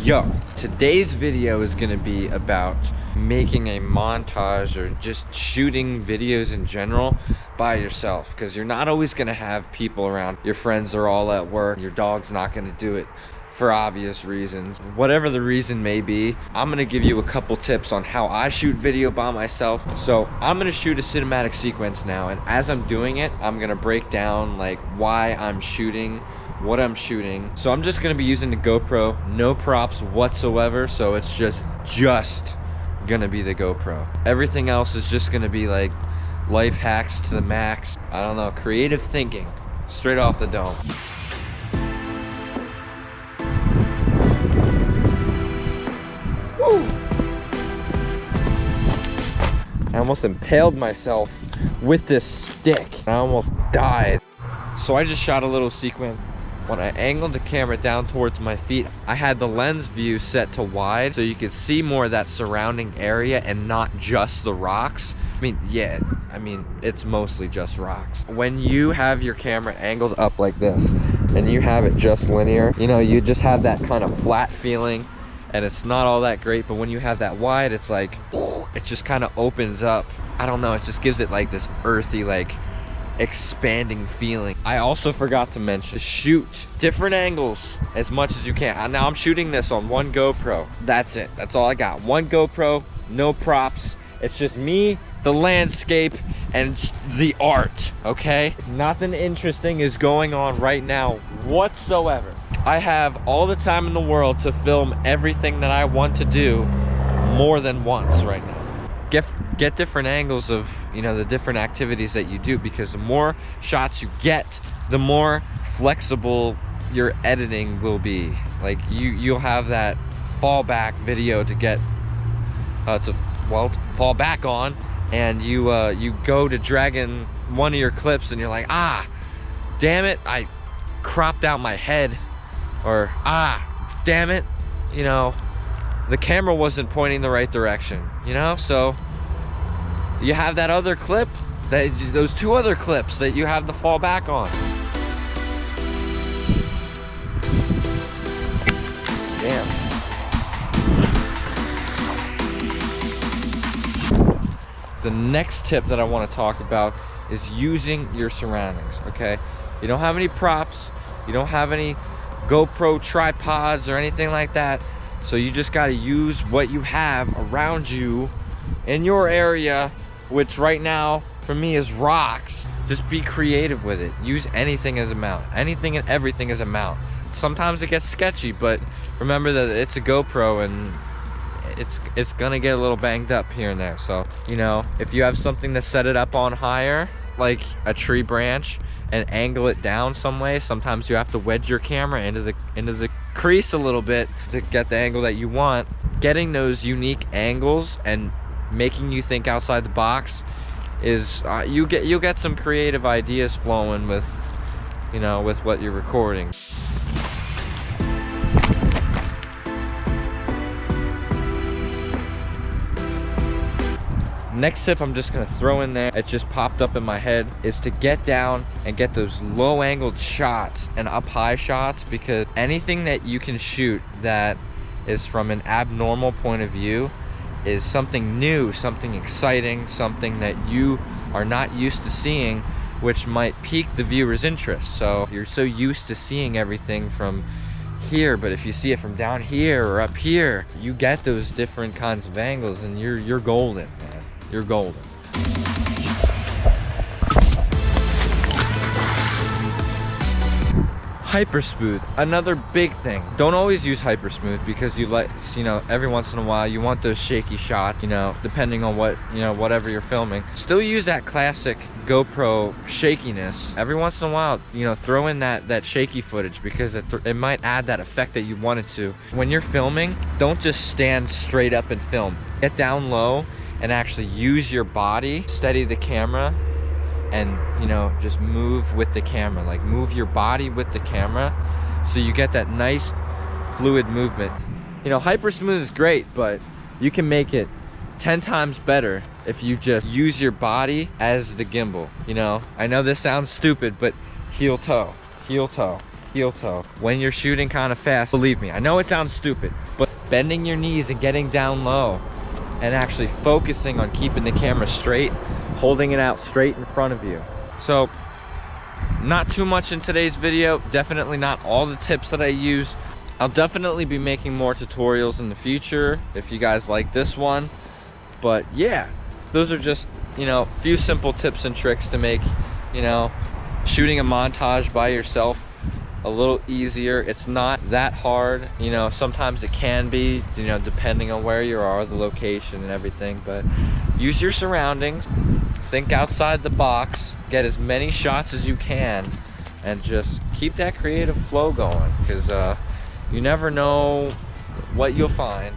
Yo, today's video is gonna be about making a montage or just shooting videos in general by yourself, because you're not always gonna have people around. Your friends are all at work, your dog's not gonna do it for obvious reasons. Whatever the reason may be, I'm gonna give you a couple tips on how I shoot video by myself. So I'm gonna shoot a cinematic sequence now, and as I'm doing it, I'm gonna break down like why I'm shooting, what I'm shooting. So I'm just gonna be using the GoPro, no props whatsoever, so it's just gonna be the GoPro. Everything else is just gonna be like life hacks to the max. I don't know, creative thinking straight off the dome. Woo! I almost impaled myself with this stick. I almost died. So I just shot a little sequence. When I angled the camera down towards my feet, I had the lens view set to wide so you could see more of that surrounding area and not just the rocks. It's mostly just rocks. When you have your camera angled up like this and you have it just linear, you know, you just have that kind of flat feeling and it's not all that great. But when you have that wide, it's like, it just kind of opens up. I don't know, it just gives it like this earthy, like expanding feeling. I also forgot to mention, shoot different angles as much as you can. Now I'm shooting this on one GoPro. That's it. That's all I got. One GoPro, no props. It's just me, the landscape, and the art, okay? Nothing interesting is going on right now whatsoever. I have all the time in the world to film everything that I want to do more than once right now. Get different angles of, you know, the different activities that you do, because the more shots you get, the more flexible your editing will be. Like you'll have that fallback video to get to fall back on, and you go to drag in one of your clips and you're like, ah, damn it, I cropped out my head, or ah, damn it, you know, the camera wasn't pointing the right direction, you know? So you have that other clip, those two other clips that you have to fall back on. Damn. The next tip that I want to talk about is using your surroundings, okay? You don't have any props, you don't have any GoPro tripods or anything like that. So you just got to use what you have around you in your area, which right now for me is rocks. Just be creative with it. Use anything as a mount. Anything and everything as a mount. Sometimes it gets sketchy, but remember that it's a GoPro and it's gonna get a little banged up here and there. So, you know, if you have something to set it up on higher, like a tree branch, and angle it down some way, sometimes you have to wedge your camera into the crease a little bit to get the angle that you want. Getting those unique angles and making you think outside the box is you'll get some creative ideas flowing with, you know, with what you're recording. Next tip I'm just gonna throw in there, it just popped up in my head, is to get down and get those low angled shots and up high shots, because anything that you can shoot that is from an abnormal point of view is something new, something exciting, something that you are not used to seeing, which might pique the viewer's interest. So you're so used to seeing everything from here, but if you see it from down here or up here, you get those different kinds of angles and you're golden, man. You're golden. Hyper smooth, another big thing. Don't always use hyper smooth, because you know, every once in a while you want those shaky shots, you know, depending on what, you know, whatever you're filming. Still use that classic GoPro shakiness. Every once in a while, you know, throw in that shaky footage, because it might add that effect that you wanted to. When you're filming, don't just stand straight up and film. Get down low and actually use your body, steady the camera, and, you know, just move with the camera. Like, move your body with the camera so you get that nice fluid movement. You know, hyper smooth is great, but you can make it 10 times better if you just use your body as the gimbal. You know, I know this sounds stupid, but heel toe, heel toe. When you're shooting kind of fast, believe me, I know it sounds stupid, but bending your knees and getting down low and actually focusing on keeping the camera straight, holding it out straight in front of you. So not too much in today's video, definitely not all the tips that I use. I'll definitely be making more tutorials in the future if you guys like this one. But yeah, those are just, you know, a few simple tips and tricks to make, you know, shooting a montage by yourself a little easier. It's not that hard, you know, sometimes it can be, you know, depending on where you are, the location and everything, but use your surroundings, think outside the box, get as many shots as you can, and just keep that creative flow going, because you never know what you'll find.